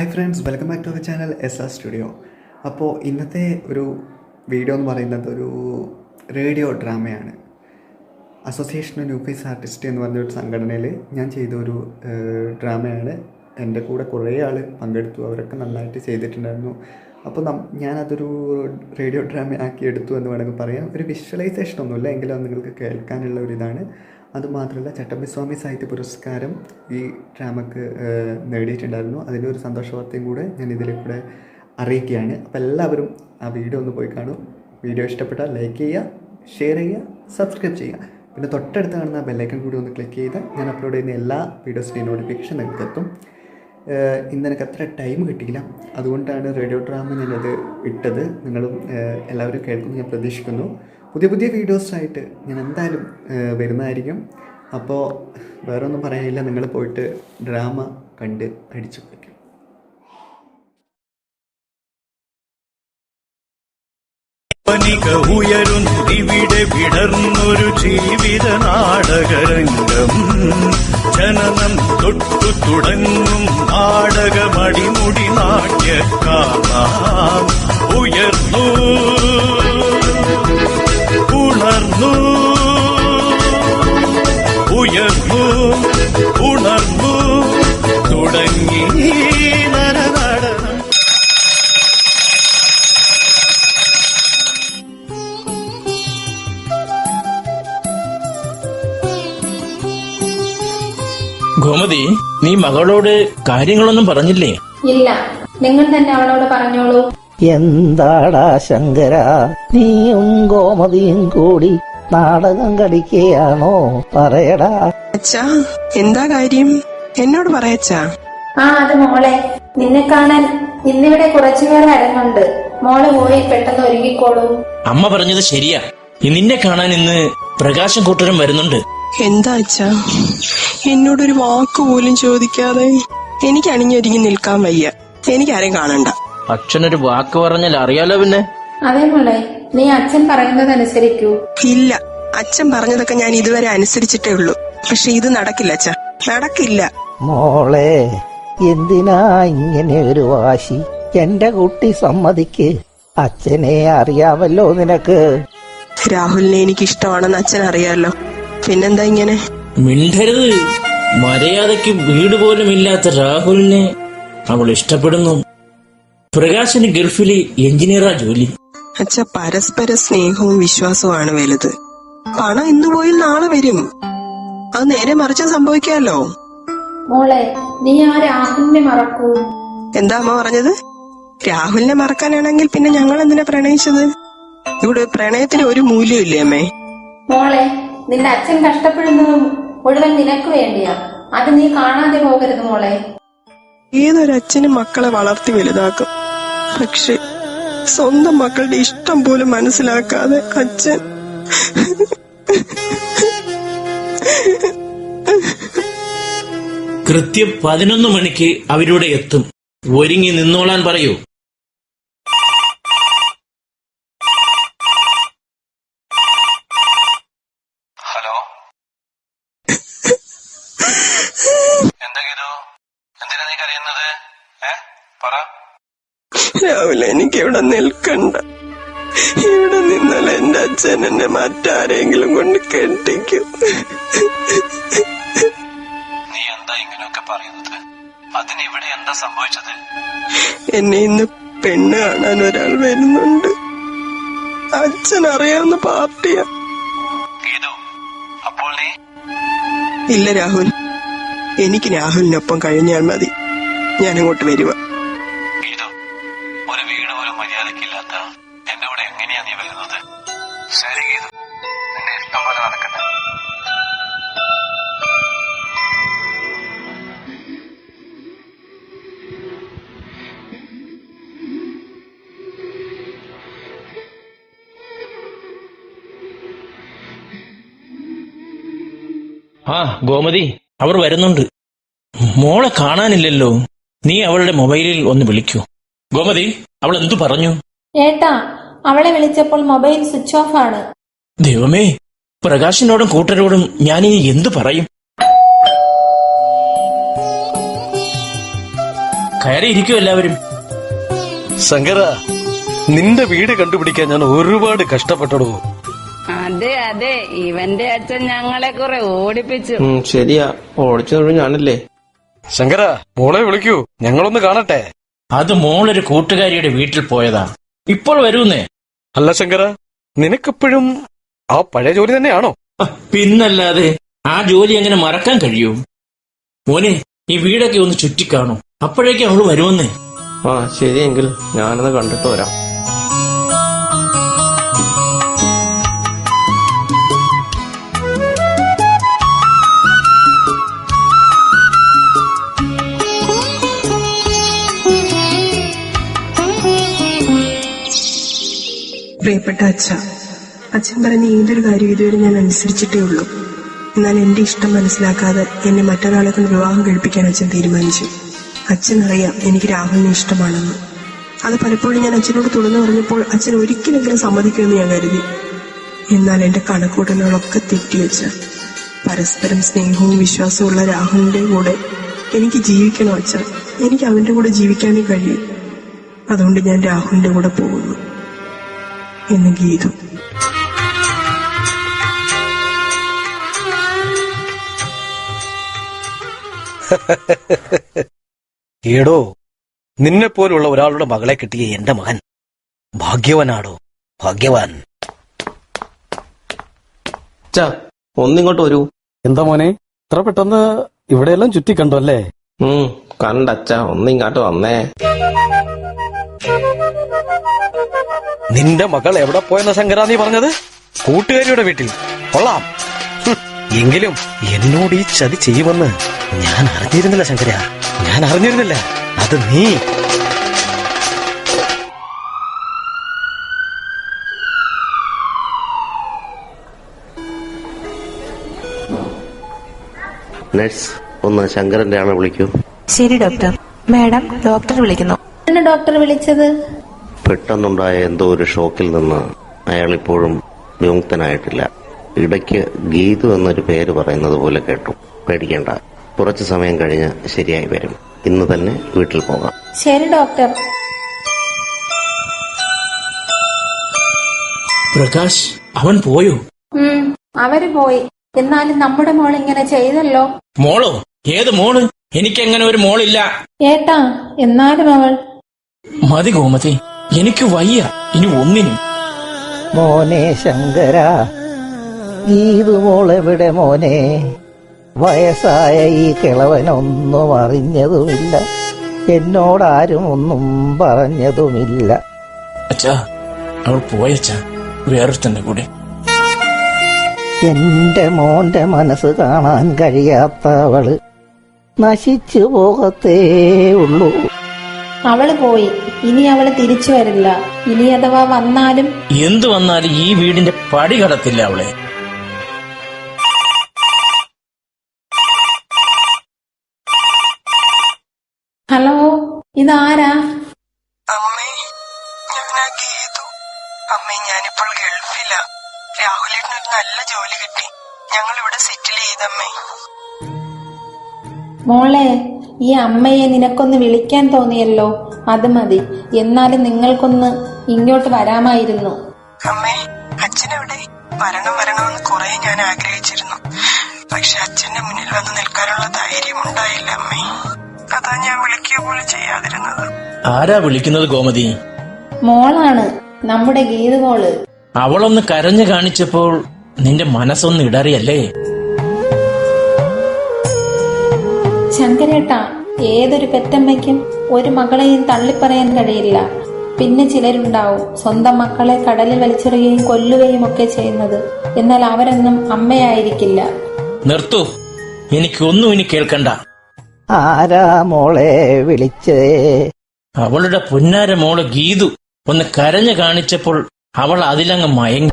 Hi friends, welcome back to our channel SR studio. അപ്പോൾ ഇന്നത്തെ ഒരു വീഡിയോ എന്ന് പറയുന്നത് ഒരു റേഡിയോ ഡ്രാമയാണ്. Association of new face artist എന്ന് പറഞ്ഞൊരു സംഘടനയിൽ ഞാൻ ചെയ്തൊരു ഡ്രാമയാണ്. എൻ്റെ കൂടെ കുറേ ആൾ പങ്കെടുത്തു, അവരൊക്കെ നന്നായിട്ട് ചെയ്തിട്ടുണ്ടായിരുന്നു. അപ്പോൾ ഞാനതൊരു റേഡിയോ ഡ്രാമ ആക്കി എടുത്തു എന്ന് വേണമെങ്കിൽ പറയാം. ഒരു വിഷ്വലൈസേഷൻ ഒന്നുമില്ല, എങ്കിലും അത് നിങ്ങൾക്ക് കേൾക്കാനുള്ള ഒരു ഇതാണ്. അതുമാത്രമല്ല, ചട്ടമ്പിസ്വാമി സാഹിത്യ പുരസ്കാരം ഈ ഡ്രാമക്ക് നേടിയിട്ടുണ്ടായിരുന്നു. അതിൻ്റെ ഒരു സന്തോഷ വാർത്തയും കൂടെ ഞാൻ ഇതിൽ കൂടെ അറിയിക്കുകയാണ്. അപ്പോൾ എല്ലാവരും ആ വീഡിയോ ഒന്ന് പോയി കാണും. വീഡിയോ ഇഷ്ടപ്പെട്ടാൽ ലൈക്ക് ചെയ്യുക, ഷെയർ ചെയ്യുക, സബ്സ്ക്രൈബ് ചെയ്യുക. പിന്നെ തൊട്ടടുത്ത് കാണുന്ന ബെല്ലൈക്കൺ കൂടി ഒന്ന് ക്ലിക്ക് ചെയ്താൽ ഞാൻ അപ്ലോഡ് ചെയ്യുന്ന എല്ലാ വീഡിയോസിൻ്റെയും നോട്ടിഫിക്കേഷൻ നിങ്ങൾക്ക് എത്തും. ഇന്ന് എനിക്ക് അത്ര ടൈം കിട്ടിയില്ല, അതുകൊണ്ടാണ് റേഡിയോ ഡ്രാമ ഞാനത് ഇട്ടത്. നിങ്ങളും എല്ലാവരും കേൾക്കുമെന്ന് ഞാൻ പ്രതീക്ഷിക്കുന്നു. പുതിയ വീഡിയോസായിട്ട് ഞാൻ എന്തായാലും വരുന്നതായിരിക്കും. അപ്പോൾ വേറെ ഒന്നും പറയാനില്ല, നിങ്ങൾ പോയിട്ട് ഡ്രാമ കണ്ട് അടിച്ചു പോയിക്കും. ഉയരുന്നിവിടെ വിടർന്നൊരു ജീവിത നാടകരംഗം. ജനനം തൊട്ടു തുടങ്ങും നാടകമടിമുടി നാട്യക്കാരാം. ഉയർന്നു ഉണർന്നു ഉയർന്നു ഉണർന്നു തുടങ്ങി നരനടനം. ഗോമതി, നീ മകളോട് കാര്യങ്ങളൊന്നും പറഞ്ഞില്ലേ? ഇല്ല, നിങ്ങൾ തന്നെ അവളോട് പറഞ്ഞോളൂ. എന്താടാ ശങ്കര, നീയും ഗോമതിയും കൂടി നാടകം കളിക്കുകയാണോ? പറയടാ. അച്ഛാ, എന്താ കാര്യം? എന്നോട് പറയച്ചാ. അത് മോളെ, നിന്നെ കാണാൻ ഇന്നിവിടെ കുറച്ചുപേർ അരങ്ങുണ്ട്. മോള് പോയി പെട്ടെന്ന് ഒരുങ്ങിക്കോളൂ. അമ്മ പറഞ്ഞത് ശരിയാ, നിന്നെ കാണാൻ ഇന്ന് പ്രകാശം കൂട്ടരും വരുന്നുണ്ട്. എന്താ അച്ഛാ, എന്നോടൊരു വാക്ക് പോലും ചോദിക്കാതെ? എനിക്ക് അണിഞ്ഞൊരുങ്ങി നിൽക്കാൻ വയ്യ, എനിക്കാരെയും കാണണ്ട. അച്ഛനൊരു വാക്ക് പറഞ്ഞാൽ അറിയാലോ. പിന്നെ അതെ മോളെ, നീ അച്ഛൻ പറയുന്നത് അനുസരിക്കൂ. ഇല്ല, അച്ഛൻ പറഞ്ഞതൊക്കെ ഞാൻ ഇതുവരെ അനുസരിച്ചിട്ടേ ഉള്ളൂ. പക്ഷെ ഇത് നടക്കില്ല അച്ഛാ, നടക്കില്ല. മോളെ, എന്തിനാ ഇങ്ങനെ ഒരു വാശി? എന്റെ കുട്ടി സമ്മതിക്ക്. അച്ഛനെ അറിയാമല്ലോ നിനക്ക്. രാഹുലിനെ എനിക്ക് ഇഷ്ടമാണെന്ന് അച്ഛൻ അറിയാലോ, പിന്നെന്താ ഇങ്ങനെ? മിണ്ടരുത്. മര്യാദയ്ക്ക് വീട് പോലും ഇല്ലാത്ത രാഹുലിനെ അവൾ ഇഷ്ടപ്പെടുന്നു. പ്രകാശിന് ഗൾഫില് എഞ്ചിനീയറാ ജോലി. അച്ഛ, പരസ്പര സ്നേഹവും വിശ്വാസവുമാണ് വലുത്. പണം ഇന്ന് പോയി നാളെ വരും, അത് നേരെ മറിച്ച് സംഭവിക്കാമല്ലോ. മോളെ, നീ ആ രാഹുലിനെ മറക്കൂ. എന്താ അമ്മ പറഞ്ഞത്? രാഹുലിനെ മറക്കാനാണെങ്കിൽ പിന്നെ ഞങ്ങൾ എന്തിനാ പ്രണയിച്ചത്? ഇവിടെ പ്രണയത്തിന് ഒരു മൂല്യമില്ലേ അമ്മേ? മോളെ, നിന്റെ അച്ഛൻ കഷ്ടപ്പെടുന്നതും മുഴുവൻ നിനക്ക് വേണ്ടിയാ. അത് നീ കാണാതെ പോകരുത് മോളെ. ഏതൊരച്ഛനും മക്കളെ വളർത്തി വലുതാക്കും, പക്ഷെ സ്വന്തം മക്കളുടെ ഇഷ്ടം പോലും മനസ്സിലാക്കാതെ അച്ഛൻ. കൃത്യം 11 മണിക്ക് അവരുടെ എത്തും. ഒരുങ്ങി നിന്നോളാൻ പറയൂ. ഹലോ, എന്താ ഗീതു? എന്തിനാ നീ കരയുന്നത്? പറ. രാവിലെ എനിക്ക് ഇവിടെ നിൽക്കണ്ട. ഇവിടെ നിന്നാൽ എന്റെ അച്ഛൻ എന്നെ മറ്റാരെങ്കിലും കൊണ്ട് കെട്ടിക്കും. നീ എന്താ ഇങ്ങനെയൊക്കെ പറയുന്നത്? അതിന് ഇവിടെ എന്താ സംഭവിച്ചത്? എന്നെ ഇന്ന് പെണ്ണ് കാണാൻ ഒരാൾ വരുന്നുണ്ട്. അച്ഛൻ അറിയാവുന്ന പാർട്ടിയാ. ഗീതു, അപ്പോൾ നീ? ഇല്ല രാഹുൽ, എനിക്ക് രാഹുലിനൊപ്പം കഴിഞ്ഞാൽ മതി. ഞാനങ്ങോട്ട് വരുക. ഗീതു, ഒരു വീട് പോലും മര്യാദക്കില്ലാത്ത എന്റെ കൂടെ എങ്ങനെയാ നീ വരുന്നത്? ശരി ഗീതു, നിന്റെ ഇഷ്ടം പോലെ നടക്കട്ടെ. ഗോമതി, അവർ വരുന്നുണ്ട്. മോളെ കാണാനില്ലല്ലോ. നീ അവളുടെ മൊബൈലിൽ ഒന്ന് വിളിക്കൂ. ഗോമതി, അവൾ എന്തു പറഞ്ഞു? ഏട്ടാ, അവളെ വിളിച്ചപ്പോൾ മൊബൈൽ സ്വിച്ച് ഓഫ് ആണ്. ദൈവമേ, പ്രകാശിനോടും കൂട്ടരോടും ഞാനിനി എന്തു പറയും? കയറിയിരിക്കും എല്ലാവരും. ശങ്കര, നിന്റെ വീട് കണ്ടുപിടിക്കാൻ ഞാൻ ഒരുപാട് കഷ്ടപ്പെട്ടടോ. അതെ അതെ, ഇവന്റെ അച്ഛൻ ഞങ്ങളെ കുറെ ഓടിപ്പിച്ചു. ശരിയാ, ഓടിച്ചത് ഞാനല്ലേ. ശങ്കര, മോളെ വിളിക്കൂ, ഞങ്ങളൊന്ന് കാണട്ടെ. അത് മോളൊരു കൂട്ടുകാരിയുടെ വീട്ടിൽ പോയതാ, ഇപ്പോൾ വരൂന്നേ. അല്ല ശങ്കര, നിനക്കെപ്പോഴും ആ പഴയ ജോലി തന്നെയാണോ? പിന്നല്ലാതെ, ആ ജോലി എങ്ങനെ മറക്കാൻ കഴിയൂ? മോനെ, ഈ വീടൊക്കെ ഒന്ന് ചുറ്റിക്കാണു, അപ്പോഴേക്കും അവള് വരുമെന്നേ. ആ ശരിയെങ്കിൽ ഞാനത് കണ്ടിട്ട് വരാം. പ്രിയപ്പെട്ട അച്ഛൻ പറഞ്ഞ ഏതൊരു കാര്യം ഇതുവരെ ഞാൻ അനുസരിച്ചിട്ടേ ഉള്ളൂ. എന്നാൽ എന്റെ ഇഷ്ടം മനസ്സിലാക്കാതെ എന്നെ മറ്റൊരാളെ കൊണ്ട് വിവാഹം കഴിപ്പിക്കാൻ അച്ഛൻ തീരുമാനിച്ചു. അച്ഛനറിയാം എനിക്ക് രാഹുലിനെ ഇഷ്ടമാണെന്ന്. അത് പലപ്പോഴും ഞാൻ അച്ഛനോട് തുറന്നു പറഞ്ഞപ്പോൾ അച്ഛൻ ഒരിക്കലെങ്കിലും സമ്മതിക്കുമെന്ന് ഞാൻ കരുതി. എന്നാൽ എന്റെ കണക്കൂട്ടലുകളൊക്കെ തെറ്റിവെച്ച പരസ്പരം സ്നേഹവും വിശ്വാസവും ഉള്ള രാഹുലിന്റെ കൂടെ എനിക്ക് ജീവിക്കണം അച്ഛ. എനിക്ക് അവന്റെ കൂടെ ജീവിക്കാനേ കഴിയും. അതുകൊണ്ട് ഞാൻ രാഹുലിന്റെ കൂടെ പോകുന്നു എന്ന് ഗീതു. ഏടോ, നിന്നെ പോലുള്ള ഒരാളുടെ മകളെ കിട്ടിയ എന്റെ മകൻ ഭാഗ്യവാനാടോ, ഭാഗ്യവാൻ. അച്ഛാ, ഒന്നിങ്ങോട്ട് വരൂ. എന്താ മോനെ, ഇത്ര പെട്ടെന്ന് ഇവിടെയെല്ലാം ചുറ്റി കണ്ടു അല്ലേ? കണ്ടച്ഛാ, ഒന്നിങ്ങോട്ട് വന്നേ. നിന്റെ മകൾ എവിടെ പോയെന്ന ശങ്കര നീ പറഞ്ഞത്? കൂട്ടുകാരിയുടെ വീട്ടിൽ. കൊള്ളാം. എങ്കിലും എന്നോട് ഈ ചതി ചെയ്യുമെന്ന് ഞാൻ അറിഞ്ഞിരുന്നില്ല ശങ്കര, ഞാൻ അറിഞ്ഞിരുന്നില്ല. അത് നീ. നഴ്സ്, ഒന്ന് ശങ്കരന്റെ ആളെ വിളിക്കൂ. ശരി ഡോക്ടർ. മാഡം, ഡോക്ടർ വിളിക്കുന്നു. ഡോക്ടർ വിളിച്ചത്? പെട്ടെന്നുണ്ടായ എന്തോ ഒരു ഷോക്കിൽ നിന്ന് അയാൾ ഇപ്പോഴും വിമുക്തനായിട്ടില്ല. ഇടയ്ക്ക് ഗീതു എന്നൊരു പേര് പറയുന്നത് പോലെ കേട്ടു. പേടിക്കേണ്ട, കുറച്ചു സമയം കഴിഞ്ഞ് ശരിയായി വരും. ഇന്ന് തന്നെ വീട്ടിൽ പോകാം. ശരി ഡോക്ടർ. പ്രകാശ്, അവൻ പോയോ? അവര് പോയി. എന്നാലും നമ്മുടെ മോൾ ഇങ്ങനെ ചെയ്തല്ലോ. മോളോ? ഏത് മോള്? എനിക്കങ്ങനെ ഒരു മോളില്ല. ഏട്ടാ, എന്നാലും അവൾ. മതി ഗോമതി, എനിക്ക് വയ്യ ഇനി ഒന്നിനും. മോനെ ശങ്കര, ഗീതു മോളെവിടെ മോനെ? വയസ്സായ ഈ കിളവനൊന്നും അറിഞ്ഞതുമില്ല, എന്നോടാരും ഒന്നും പറഞ്ഞതുമില്ല. അച്ഛാ, അവൾ പോയച്ചാ, വേറൊരുത്തന്റെ കൂടെ. എന്റെ മോന്റെ മനസ്സ് കാണാൻ കഴിയാത്ത അവള് നശിച്ചു പോകത്തേ ഉള്ളൂ. അവള് പോയി, ഇനി അവള് തിരിച്ചു വരില്ല. ഇനി അഥവാ വന്നാലും എന്തു വന്നാലും ഈ വീടിന്റെ പടി കടത്തില്ല അവളെ. ഹലോ, ഇതാരാ? അമ്മേ, ഞാനാ ഗീതു. അമ്മേ, ഞാനിപ്പോൾ ഗൾഫില. രാഹുലേട്ടനൊരു നല്ല ജോലി കിട്ടി. ഞങ്ങൾ ഇവിടെ സെറ്റിൽ ചെയ്തമ്മേ. മോളെ, ഈ അമ്മയെ നിനക്കൊന്ന് വിളിക്കാൻ തോന്നിയല്ലോ, അത് മതി. എന്നാലും നിങ്ങൾക്കൊന്ന് ഇങ്ങോട്ട് വരാമായിരുന്നു. അമ്മേ, അച്ഛനെവിടെ? വരണമെന്ന് കുറെ ഞാൻ ആഗ്രഹിച്ചിരുന്നു. പക്ഷെ അച്ഛന്റെ മുന്നിൽ വന്ന് നിൽക്കാനുള്ള ധൈര്യം ഉണ്ടായില്ല അമ്മേ. അതാ ഞാൻ വിളിക്കുക പോലും ചെയ്യാതിരുന്നത്. ആരാ വിളിക്കുന്നത് ഗോമതി? മോളാണ്, നമ്മുടെ ഗീതു മോള്. അവളൊന്ന് കരഞ്ഞു കാണിച്ചപ്പോൾ നിന്റെ മനസ്സൊന്ന് ഇടറിയല്ലേ? ശങ്കരേട്ടാ, ഏതൊരു പെറ്റമ്മയ്ക്കും ഒരു മകളെയും തള്ളിപ്പറയാൻ കഴിയില്ല. പിന്നെ ചിലരുണ്ടാവും സ്വന്തം മക്കളെ കടലിൽ വലിച്ചെറിയുകയും കൊല്ലുകയും ഒക്കെ ചെയ്യുന്നത്. എന്നാൽ അവരൊന്നും അമ്മയായിരിക്കില്ല. നിർത്തൂ, എനിക്കൊന്നും ഇനി കേൾക്കണ്ട. ആരാ മോളെ വിളിച്ചേ? അവളുടെ പുന്നാര മോള് ഗീതു ഒന്ന് കരഞ്ഞു കാണിച്ചപ്പോൾ അവൾ അതിലങ്ങ് മയങ്ങി.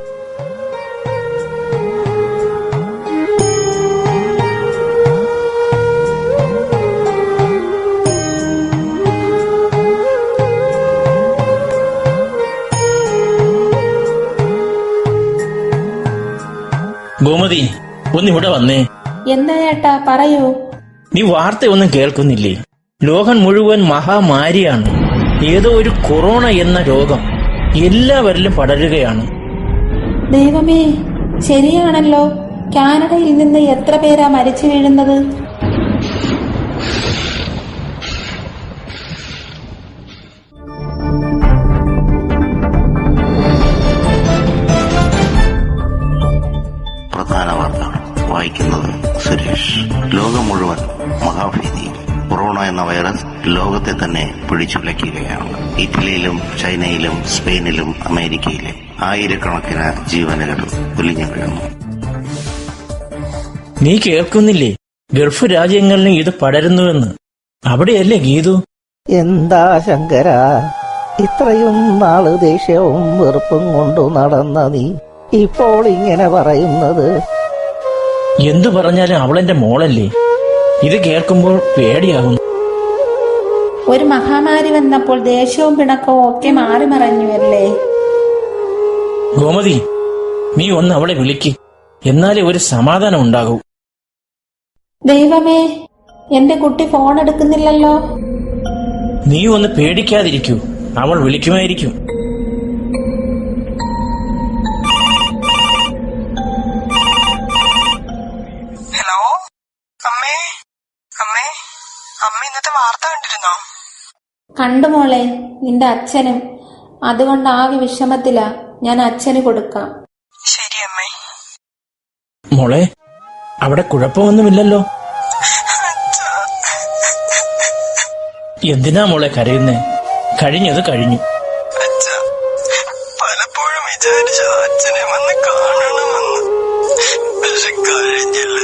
ഗോമതി, ഒന്നിവിടെ വന്നേ. എന്താ ഏട്ടാ, പറയൂ. നീ വാർത്തയൊന്നും കേൾക്കുന്നില്ലേ? ലോകം മുഴുവൻ മഹാമാരിയാണ്. ഏതോ ഒരു കൊറോണ എന്ന രോഗം എല്ലാവരിലും പടരുകയാണ്. ദൈവമേ, ശരിയാണല്ലോ. കാനഡയിൽ നിന്ന് എത്ര പേരാ മരിച്ചു വീഴുന്നത്? പ്രധാന വാർത്തകൾ വായിക്കുന്നത് സുരേഷ്. ലോകം മുഴുവൻ മഹാഭീതിയിൽ. കൊറോണ എന്ന വൈറസ് ലോകത്തെ തന്നെ പിടിച്ചുലയ്ക്കുകയാണ്. ഇറ്റലിയിലും ചൈനയിലും സ്പെയിനിലും അമേരിക്കയിലും ആയിരക്കണക്കിന് ജീവനുകൾ ഒലിഞ്ഞു വീഴുന്നു. നീ കേൾക്കുന്നില്ലേ? ഗൾഫ് രാജ്യങ്ങളിലും ഇത് പടരുന്നുവെന്ന്. അവിടെയല്ലേ ഗീതു? എന്താ ശങ്കര, ഇത്രയും നാള് ദേഷ്യവും വെറുപ്പും കൊണ്ടു നടന്ന നീ ഇപ്പോൾ ഇങ്ങനെ പറയുന്നത്? എന്തു പറഞ്ഞാലും അവളെന്റെ മോളല്ലേ. ഇത് കേൾക്കുമ്പോൾ പേടിയാകുന്നു. ഒരു മഹാമാരി വന്നപ്പോൾ ദേഷ്യവും പിണക്കവും ഒക്കെ മാറി മറഞ്ഞുവല്ലേ. ഗോമതി, നീ ഒന്ന് അവളെ വിളിക്ക്. എന്നാലേ ഒരു സമാധാനം ഉണ്ടാകൂ. ദൈവമേ, എന്റെ കുട്ടി ഫോൺ എടുക്കുന്നില്ലല്ലോ. നീ ഒന്ന് പേടിക്കാതിരിക്കൂ, അവൾ വിളിക്കുമായിരിക്കും. ഹലോ അമ്മേ, അമ്മേ, അമ്മ ഇന്നത്തെ വാർത്ത കണ്ടിരുന്നോ? കണ്ടു മോളെ, നിന്റെ അച്ഛനും. അതുകൊണ്ട് ആകെ വിഷമത്തിലാ. ഞാൻ അച്ഛന് കൊടുക്കാം. ശരി അമ്മേ. മോളെ, അവിടെ കുഴപ്പമൊന്നുമില്ലല്ലോ? എന്തിനാ മോളെ കരയുന്നേ? കഴിഞ്ഞത് കഴിഞ്ഞു. പലപ്പോഴും വിചാരിച്ച അച്ഛനെ വന്ന് കാണണമെന്ന്, പക്ഷെ കഴിഞ്ഞില്ല.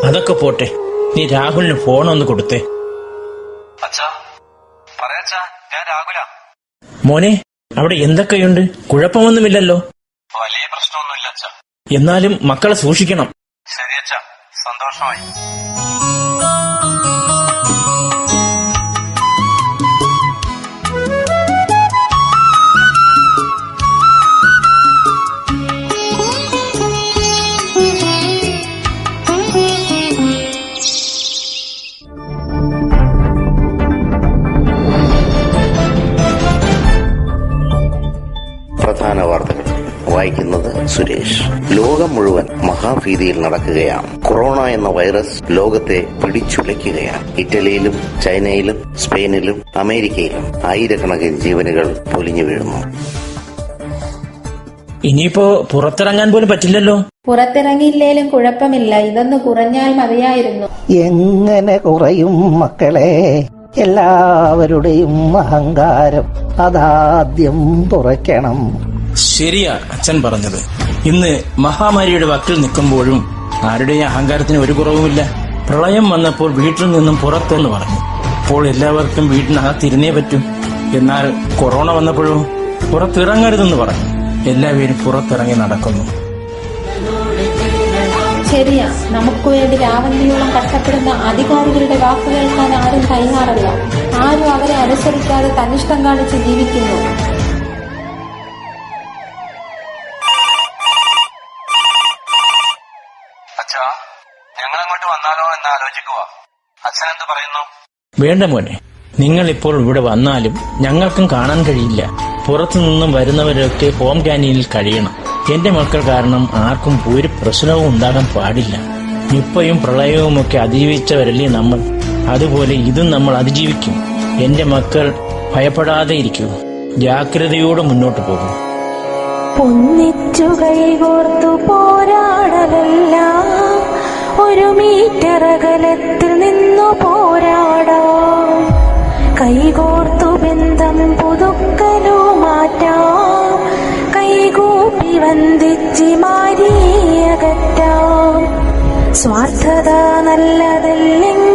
അതൊക്കെ പോട്ടെ, നീ രാഹുലിന് ഫോണൊന്ന് കൊടുത്തേ. അച്ഛാ, പറയാച്ചാ, ഞാൻ രാഹുല. മോനെ, അവിടെ എന്തൊക്കെയുണ്ട്? കുഴപ്പമൊന്നുമില്ലല്ലോ? വലിയ പ്രശ്നമൊന്നുമില്ല അച്ഛാ. എന്നാലും മക്കളെ സൂക്ഷിക്കണം. ശരി അച്ഛാ, സന്തോഷമായി. പ്രധാന വാർത്തകൾ വായിക്കുന്നത് സുരേഷ്. ലോകം മുഴുവൻ മഹാഭീതിയിൽ നടക്കുകയാണ്. കൊറോണ എന്ന വൈറസ് ലോകത്തെ പിടിച്ചുലയ്ക്കുകയാണ്. ഇറ്റലിയിലും ചൈനയിലും സ്പെയിനിലും അമേരിക്കയിലും ആയിരക്കണക്കിന് ജീവനുകൾ പൊലിഞ്ഞു വീഴുന്നു. ഇനിയിപ്പോ പുറത്തിറങ്ങാൻ പോലും പറ്റില്ലല്ലോ. പുറത്തിറങ്ങിയില്ലേലും കുഴപ്പമില്ല, ഇതൊന്ന് കുറഞ്ഞാൽ മതിയായിരുന്നു. എങ്ങനെ കുറയും മക്കളെ? എല്ലാവരുടെയും അഹങ്കാരം അതാദ്യം തുറയ്ക്കണം. ശരിയാ അച്ഛൻ പറഞ്ഞത്. ഇന്ന് മഹാമാരിയുടെ വക്കിൽ നിൽക്കുമ്പോഴും ആരുടെയും അഹങ്കാരത്തിന് ഒരു കുറവുമില്ല. പ്രളയം വന്നപ്പോൾ വീട്ടിൽ നിന്നും പുറത്തെന്ന് പറഞ്ഞു. അപ്പോൾ എല്ലാവർക്കും വീട്ടിനകത്തിരുന്നേ പറ്റും. എന്നാൽ കൊറോണ വന്നപ്പോഴും പുറത്തിറങ്ങരുതെന്ന് പറഞ്ഞു. എല്ലാവരും പുറത്തിറങ്ങി നടക്കുന്നു. ശരിയാ, നമുക്ക് വേണ്ടി രാവന്തിയോളം കഷ്ടപ്പെടുന്ന അധികാരികളുടെ വാക്ക് കേൾക്കാൻ ആരും തയ്യാറല്ല. ആരും അവരെ അനുസരിക്കാതെ തന്നിഷ്ടം കാണിച്ച് ജീവിക്കുന്നു. അച്ഛാ, ഞങ്ങൾ അങ്ങോട്ട് വന്നാലോ എന്ന് ആലോചിക്കുക. അച്ഛൻ എന്ത് പറയുന്നു? വേണ്ട മോനെ, നിങ്ങൾ ഇപ്പോൾ ഇവിടെ വന്നാലും ഞങ്ങൾക്കും കാണാൻ കഴിയില്ല. പുറത്തുനിന്നും വരുന്നവരൊക്കെ ഹോം ക്വാറന്റൈനിൽ കഴിയണം. എന്റെ മക്കൾ കാരണം ആർക്കും ഒരു പ്രശ്നവും ഉണ്ടാകാൻ പാടില്ല. നിപ്പയും പ്രളയവും ഒക്കെ അതിജീവിച്ചവരല്ലേ നമ്മൾ. അതുപോലെ ഇതും നമ്മൾ അതിജീവിക്കും. എന്റെ മക്കൾ ഭയപ്പെടാതെ ഇരിക്കൂ. ജാഗ്രതയോടെ മുന്നോട്ട് പോകും. ഒന്നിച്ചു കൈകോർത്തു പോരാടലെല്ലാം ഒരു മീറ്റർ അകലത്തിൽ നിന്നു പോരാടാം. കൈകോർത്തു ബന്ധം പുതുക്കലോ മാറ്റാം. കൈകൂപ്പി വന്ദിച്ച് മാരിയകറ്റാം. സ്വാർത്ഥത നല്ലതല്ലെങ്കിൽ